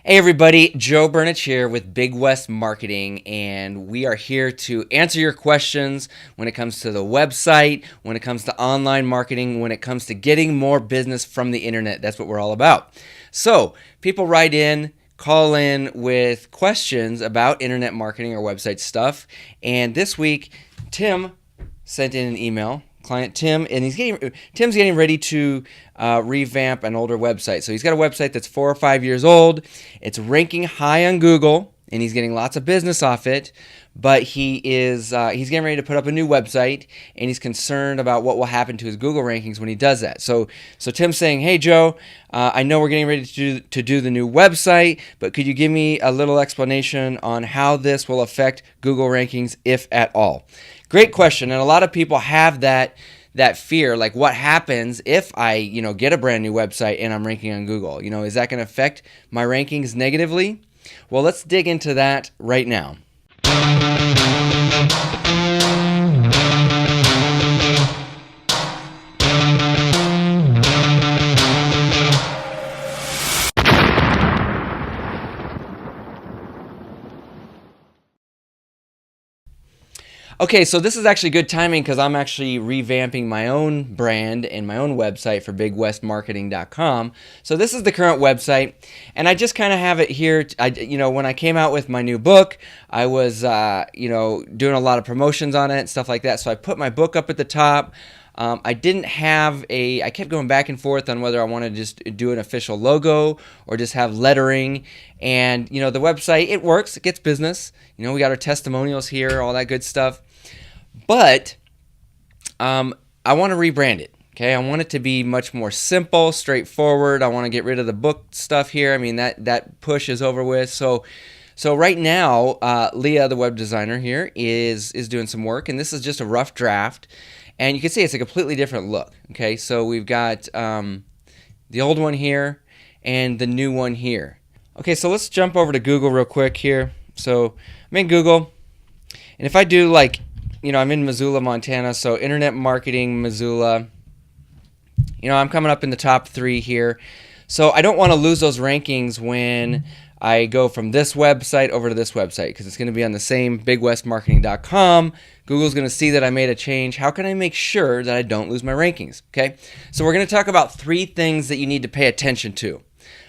Hey everybody, Joe Burnich here with Big West Marketing, and we are here to answer your questions when it comes to the website, when it comes to online marketing, when it comes to getting more business from the internet. That's what we're all about. So people write in, call in with questions about internet marketing or website stuff, and this week Tim sent in an email. Client Tim, and Tim's getting ready to revamp an older website. So he's got a website that's 4 or 5 years old. It's ranking high on Google, and he's getting lots of business off it. But he's getting ready to put up a new website, and he's concerned about what will happen to his Google rankings when he does that. So Tim's saying, "Hey Joe, I know we're getting ready to do the new website, but could you give me a little explanation on how this will affect Google rankings, if at all?" Great question, and a lot of people have that fear, like what happens if I, get a brand new website and I'm ranking on Google? Is that going to affect my rankings negatively? Well, let's dig into that right now. Okay, so this is actually good timing because I'm actually revamping my own brand and my own website for bigwestmarketing.com. So this is the current website, and I just kind of have it here. When I came out with my new book, I was, doing a lot of promotions on it and stuff like that. So I put my book up at the top. I kept going back and forth on whether I wanted to just do an official logo or just have lettering. And, the website, it works, it gets business. We got our testimonials here, all that good stuff. But I want to rebrand it. Okay, I want it to be much more simple, straightforward. I want to get rid of the book stuff here. I mean, that push is over with. So right now, Leah, the web designer here, is doing some work, and this is just a rough draft. And you can see it's a completely different look. Okay, so we've got the old one here and the new one here. Okay, so let's jump over to Google real quick here. So I'm in Google, and if I do I'm in Missoula, Montana, so internet marketing, Missoula, I'm coming up in the top 3 here. So I don't want to lose those rankings when I go from this website over to this website, because it's going to be on the same bigwestmarketing.com. Google's going to see that I made a change. How can I make sure that I don't lose my rankings? Okay, so we're going to talk about 3 things that you need to pay attention to.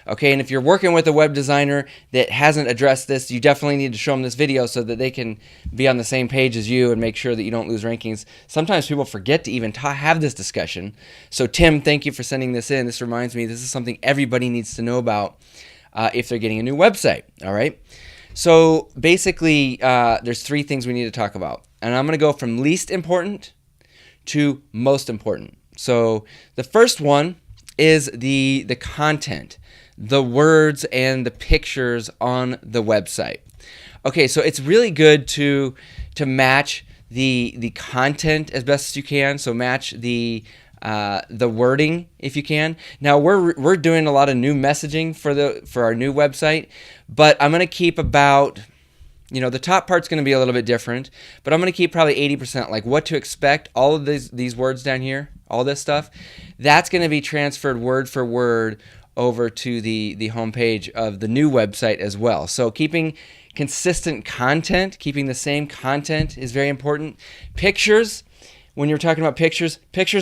Okay, and if you're working with a web designer that hasn't addressed this, you definitely need to show them this video so that they can be on the same page as you and make sure that you don't lose rankings. Sometimes people forget to even have this discussion. So Tim, thank you for sending this in. This reminds me, this is something everybody needs to know about if they're getting a new website. All right, so basically there's 3 things we need to talk about, and I'm going to go from least important to most important. So the first one is the content, the words and the pictures on the website. Okay, so it's really good to match the content as best as you can. So match the wording if you can. Now we're doing a lot of new messaging for our new website, but I'm going to keep about, the top part's going to be a little bit different, but I'm going to keep probably 80%, like what to expect, all of these words down here, all this stuff, that's going to be transferred word for word over to the homepage of the new website as well. So keeping consistent content, keeping the same content is very important. Pictures, when you're talking about pictures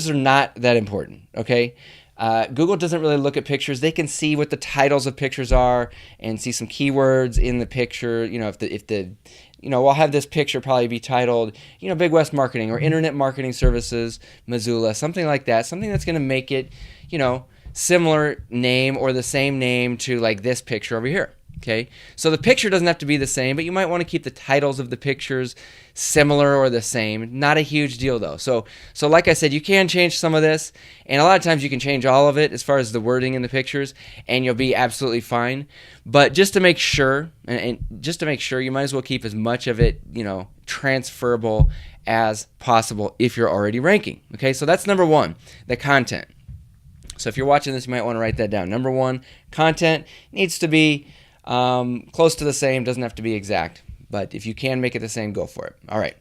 are not that important, okay? Google doesn't really look at pictures. They can see what the titles of pictures are and see some keywords in the picture. We'll have this picture probably be titled, Big West Marketing or Internet Marketing Services, Missoula, something like that. Something that's going to make it, similar name or the same name to like this picture over here. Okay, so the picture doesn't have to be the same, but you might want to keep the titles of the pictures similar or the same. Not a huge deal though. So like I said, you can change some of this, and a lot of times you can change all of it as far as the wording in the pictures, and you'll be absolutely fine. But just to make sure, you might as well keep as much of it, transferable as possible if you're already ranking. Okay, so that's number 1, the content. So if you're watching this, you might want to write that down. Number 1, content needs to be close to the same, doesn't have to be exact, but if you can make it the same, go for it. All right.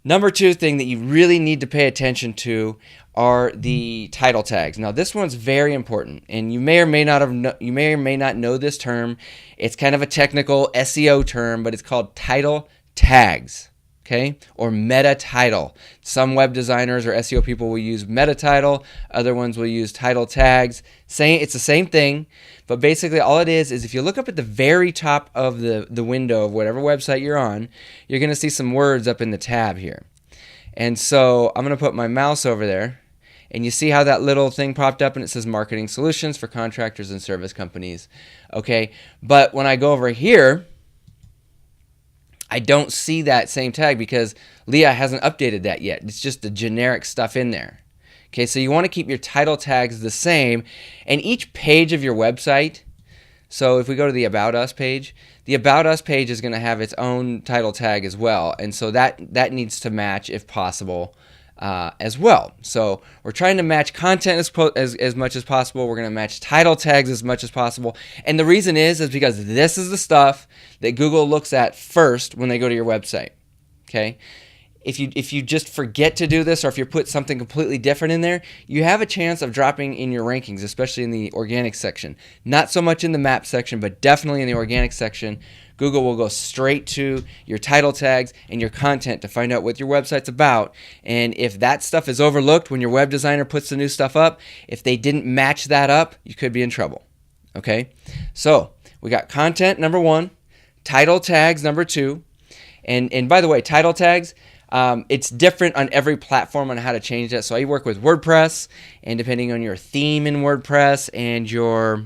Number two thing that you really need to pay attention to are the title tags. Now, this one's very important, and you may or may not know this term. It's kind of a technical SEO term, but it's called title tags, okay, or meta title. Some web designers or SEO people will use meta title. Other ones will use title tags. It's the same thing, but basically all it is if you look up at the very top of the window of whatever website you're on, you're going to see some words up in the tab here. And so I'm going to put my mouse over there, and you see how that little thing popped up and it says marketing solutions for contractors and service companies. Okay, but when I go over here, I don't see that same tag because Leah hasn't updated that yet. It's just the generic stuff in there. Okay, so you want to keep your title tags the same, and each page of your website, so if we go to the About Us page, the About Us page is going to have its own title tag as well, and so that needs to match if possible as well. So we're trying to match content as much as possible. We're going to match title tags as much as possible, and the reason is because this is the stuff that Google looks at first when they go to your website. Okay, if you just forget to do this, or if you put something completely different in there, you have a chance of dropping in your rankings, especially in the organic section. Not so much in the map section, but definitely in the organic section. Google will go straight to your title tags and your content to find out what your website's about. And if that stuff is overlooked when your web designer puts the new stuff up, if they didn't match that up, you could be in trouble. Okay? So we got content, number one, title tags, number two. And by the way, title tags, it's different on every platform on how to change that. So I work with WordPress, and depending on your theme in WordPress and your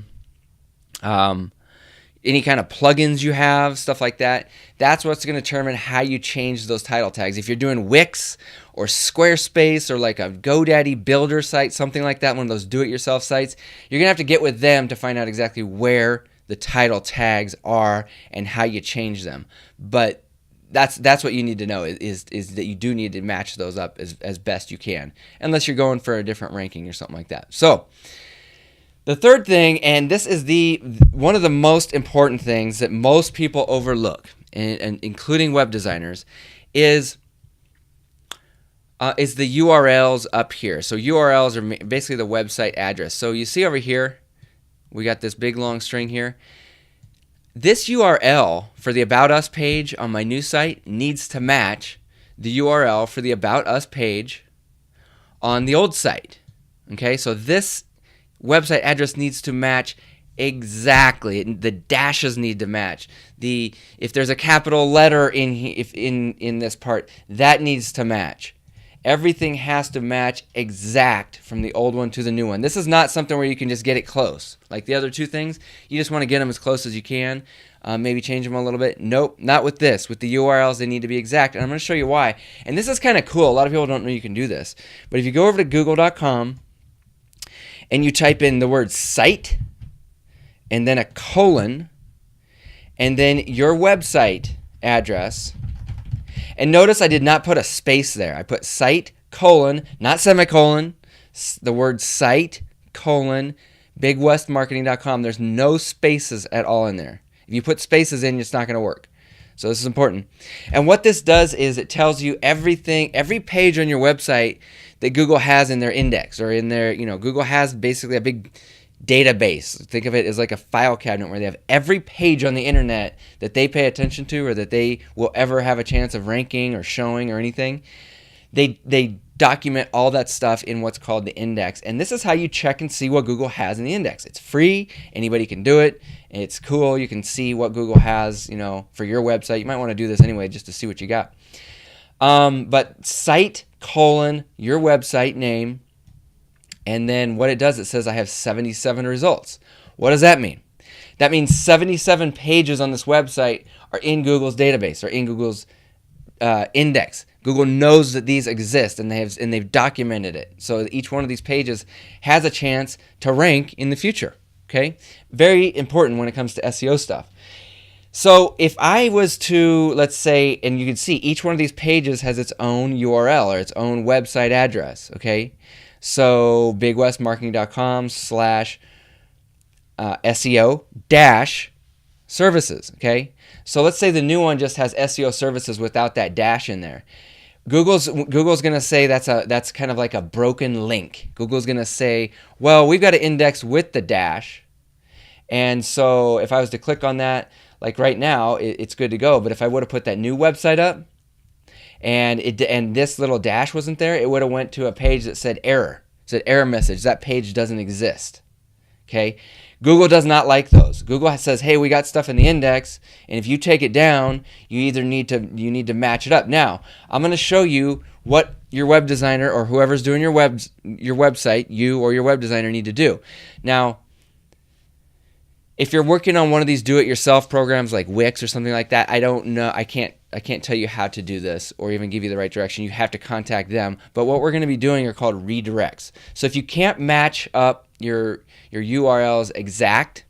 any kind of plugins you have, stuff like that, that's what's going to determine how you change those title tags. If you're doing Wix or Squarespace or like a GoDaddy builder site, something like that, one of those do-it-yourself sites, you're going to have to get with them to find out exactly where the title tags are and how you change them. But that's what you need to know is that you do need to match those up as best you can, unless you're going for a different ranking or something like that. So the third thing, and this is one of the most important things that most people overlook, and including web designers, is the URLs up here. So URLs are basically the website address. So you see over here, we got this big long string here. This URL for the About Us page on my new site needs to match the URL for the About Us page on the old site. Okay, so this website address needs to match exactly. The dashes need to match. If there's a capital letter in this part, that needs to match. Everything has to match exact from the old one to the new one. This is not something where you can just get it close. Like the other two things, you just want to get them as close as you can. Maybe change them a little bit. Nope, not with this. With the URLs, they need to be exact, and I'm going to show you why. And this is kind of cool. A lot of people don't know you can do this. But if you go over to google.com and you type in the word site and then a colon and then your website address, and notice I did not put a space there. I put site colon, not semicolon, the word site colon bigwestmarketing.com. There's no spaces at all in there. If you put spaces in, it's not going to work. So this is important. And what this does is it tells you everything, every page on your website that Google has in their index, or in their, Google has basically a big database. Think of it as like a file cabinet where they have every page on the internet that they pay attention to, or that they will ever have a chance of ranking or showing or anything. They document all that stuff in what's called the index, and this is how you check and see what Google has in the index. It's free, anybody can do it. It's cool. You can see what Google has, for your website. You might want to do this anyway just to see what you got. But site colon your website name, and then what it does, it says I have 77 results. What does that mean? That means 77 pages on this website are in Google's database, or in Google's index. Google knows that these exist, and they've documented it. So each one of these pages has a chance to rank in the future. Okay, very important when it comes to SEO stuff. So if I was to, let's say, and you can see each one of these pages has its own URL or its own website address. Okay, so bigwestmarketing.com/SEO dash services. Okay, so let's say the new one just has SEO services without that dash in there. Google's gonna say that's kind of like a broken link. Google's gonna say, well, we've got to index with the dash, and so if I was to click on that, like right now, it's good to go. But if I would have put that new website up, and this little dash wasn't there, it would have went to a page that said error. It said error message. That page doesn't exist. Okay, Google does not like those. Google says, hey, we got stuff in the index, and if you take it down, you need to match it up. Now, I'm going to show you what your web designer or whoever's doing your website, you or your web designer, need to do. Now, if you're working on one of these do-it-yourself programs like Wix or something like that, I don't know. I can't tell you how to do this or even give you the right direction. You have to contact them. But what we're going to be doing are called redirects. So if you can't match up your URLs exact,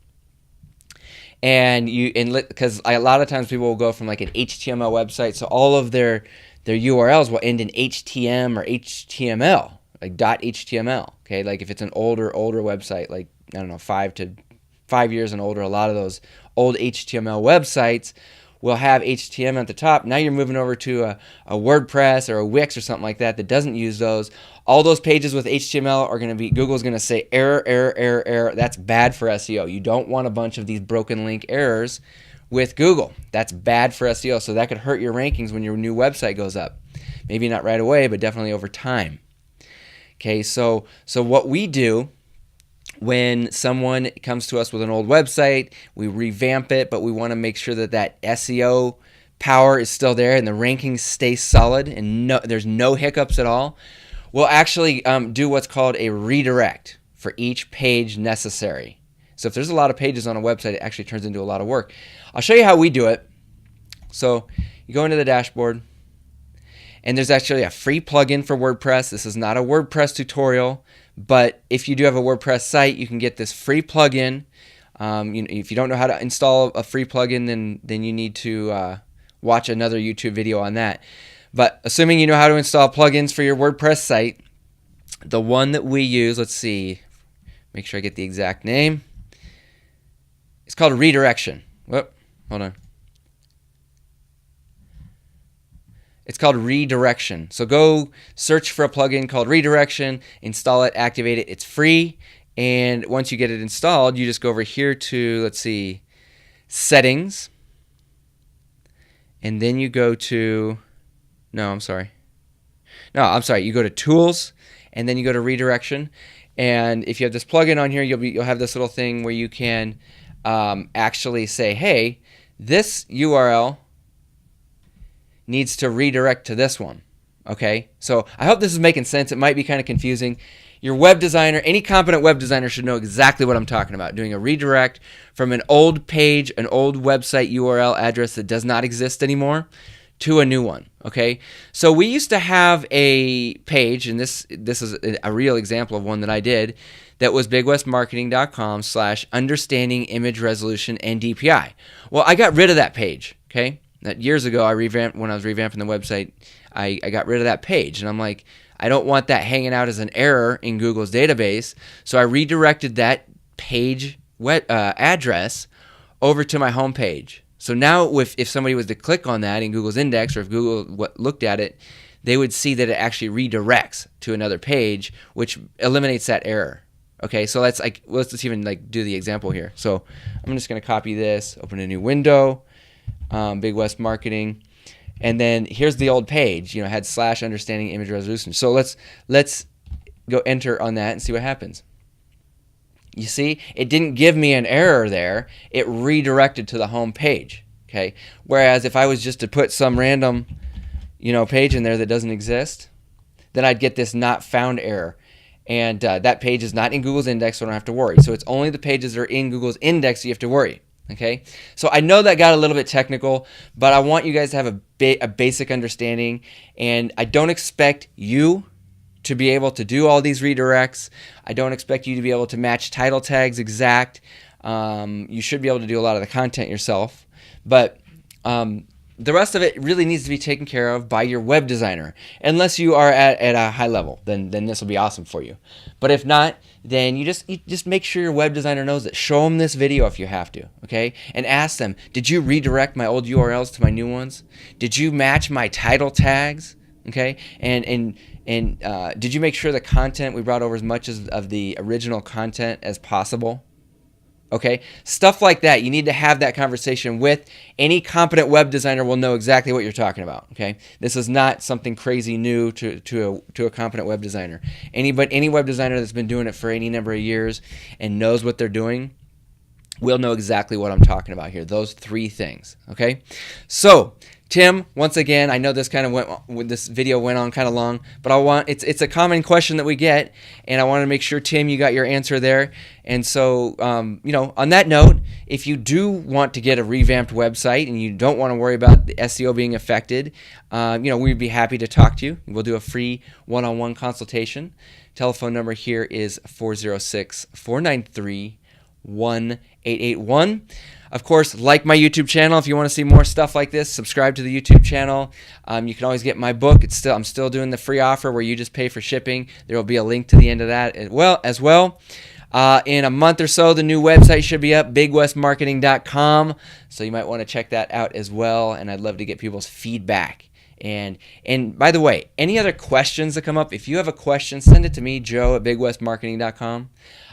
because a lot of times people will go from like an HTML website, so all of their URLs will end in HTM or HTML, like .html. Okay, like if it's an older website, like I don't know, 5 years and older, a lot of those old HTML websites will have HTML at the top. Now you're moving over to a WordPress or a Wix or something like that doesn't use those. All those pages with HTML are going to be, Google's going to say error, error, error, error. That's bad for SEO. You don't want a bunch of these broken link errors with Google. That's bad for SEO. So that could hurt your rankings when your new website goes up. Maybe not right away, but definitely over time. Okay, so what we do when someone comes to us with an old website, we revamp it, but we want to make sure that SEO power is still there and the rankings stay solid and there's no hiccups at all. We'll actually do what's called a redirect for each page necessary. So if there's a lot of pages on a website, it actually turns into a lot of work. I'll show you how we do it. So you go into the dashboard, and there's actually a free plugin for WordPress. This is not a WordPress tutorial, but if you do have a WordPress site, you can get this free plugin. If you don't know how to install a free plugin, then you need to watch another YouTube video on that. But assuming you know how to install plugins for your WordPress site, the one that we use, let's see, make sure I get the exact name. It's called Redirection. Whoop, hold on. It's called Redirection. So go search for a plugin called Redirection, install it, activate it. It's free. And once you get it installed, you just go over here to, let's see, Settings. And then you go to, you go to Tools, and then you go to Redirection. And if you have this plugin on here, you'll have this little thing where you can actually say, hey, this URL needs to redirect to this one. Okay, so I hope this is making sense. It might be kind of confusing. Your web designer, any competent web designer should know exactly what I'm talking about. Doing a redirect from an old page, an old website URL address that does not exist anymore to a new one. Okay, so we used to have a page, and this is a real example of one that I did, that was bigwestmarketing.com/understanding image resolution and DPI. Well, I got rid of that page. Okay, that years ago when I was revamping the website, I got rid of that page, and I'm like, I don't want that hanging out as an error in Google's database, so I redirected that page address over to my home page. So now if somebody was to click on that in Google's index, or if Google looked at it, they would see that it actually redirects to another page, which eliminates that error. Okay, so let's even do the example here. So I'm just going to copy this, open a new window, Big West Marketing, and then here's the old page. It had /understanding image resolution. So let's go enter on that and see what happens. You see, it didn't give me an error there. It redirected to the home page. Okay, whereas if I was just to put some random, page in there that doesn't exist, then I'd get this not found error, and that page is not in Google's index, so I don't have to worry. So it's only the pages that are in Google's index that you have to worry. Okay, so I know that got a little bit technical, but I want you guys to have a basic understanding, and I don't expect you to be able to do all these redirects. I don't expect you to be able to match title tags exact. You should be able to do a lot of the content yourself, but the rest of it really needs to be taken care of by your web designer. Unless you are at a high level, then this will be awesome for you. But if not, then you just make sure your web designer knows it. Show them this video if you have to, okay? And ask them, did you redirect my old URLs to my new ones? Did you match my title tags Okay, and did you make sure the content we brought over as much of the original content as possible? Okay, stuff like that. You need to have that conversation with any competent web designer. Will know exactly what you're talking about. Okay, this is not something crazy new to a competent web designer. Any web designer that's been doing it for any number of years and knows what they're doing will know exactly what I'm talking about here. Those three things. Okay, so Tim, once again, I know this this video went on kind of long, but it's a common question that we get, and I want to make sure, Tim, you got your answer there. And so, on that note, if you do want to get a revamped website and you don't want to worry about the SEO being affected, we'd be happy to talk to you. We'll do a free one-on-one consultation. Telephone number here is 406-493-1881. Of course, like my YouTube channel if you want to see more stuff like this. Subscribe to the YouTube channel. You can always get my book. I'm still doing the free offer where you just pay for shipping. There will be a link to the end of that as well. In a month or so, the new website should be up, bigwestmarketing.com. So you might want to check that out as well. And I'd love to get people's feedback. And by the way, any other questions that come up, if you have a question, send it to me, Joe at bigwestmarketing.com.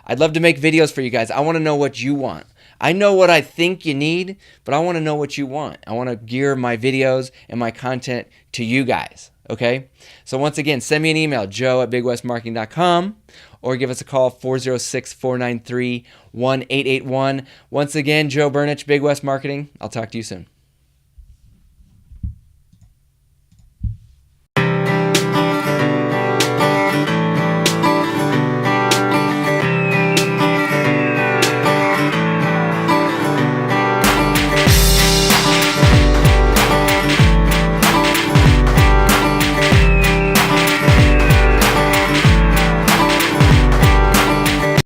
I'd love to make videos for you guys. I want to know what you want. I know what I think you need, but I want to know what you want. I want to gear my videos and my content to you guys, okay? So once again, send me an email, joe at bigwestmarketing.com, or give us a call, 406-493-1881. Once again, Joe Burnich, Big West Marketing. I'll talk to you soon.